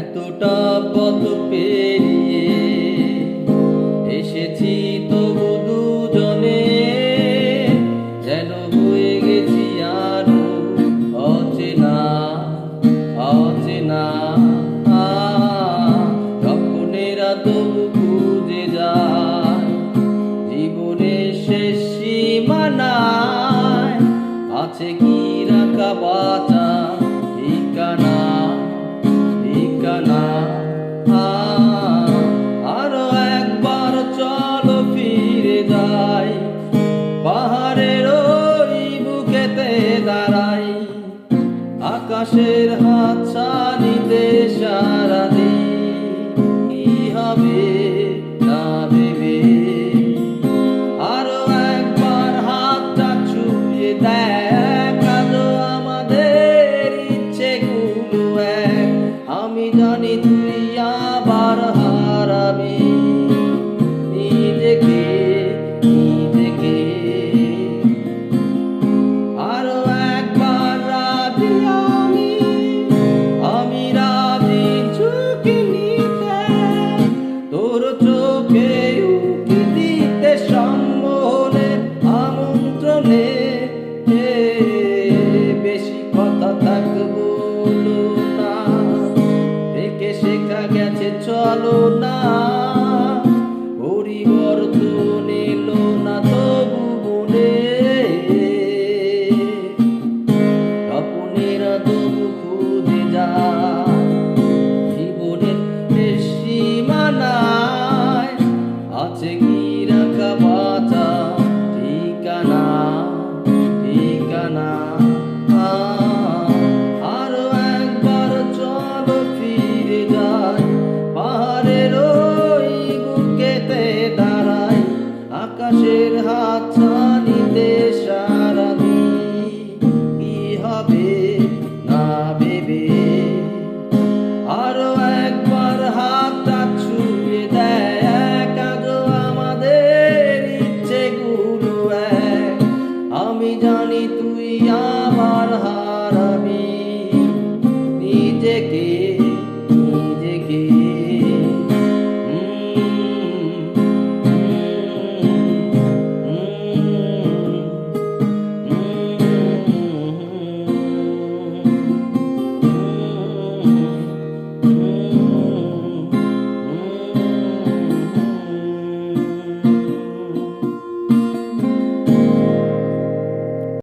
এতটা পথ পেরিয়ে এসেছি তবু দুজনে, যেন হয়ে গেছি আরো অচেনা অচেনা। স্বপ্নেরা তবু খুঁজে যায় জীবনের শেষ সীমানায়, আছে কি রাখা বাঁচা ঠিকানা ঠিকানা। আরো একবার চলো ফিরে যাই, পাহাড়ের ওই বুকেতে দাঁড়াই, আকাশের হাতছানিতে সারা দিই। কি হবে না ভেবে আরো একবার হাতটা ছুঁয়ে দেখ, আজও আমাদের ইচ্ছেগুলো এক। আমি জানি তুই আবার হারাবি নিজেকে নিজেকে। আরো একবার রাজি আমি রাজি ঝুঁকি নিতে, তোর চোখে উকি দিতে সম্মোহনে আমন্ত্রণে। বেশি কথা থাক বলো না, থেকে শেখা গেছে চলো না, পরিবর্তন এলো না তবু মনে। স্বপ্নেরা তবু খুঁজে যায় জীবনের শেষ সীমানায়, আছে কি রাখা বাঁচা ঠিকানা ঠিকানা। আরো একবার চলো ফিরে যাই, পাহাড়ের ওই বুকেতে দাঁড়াই, আকাশের হাতছানিতে সারা দিই। কি হবে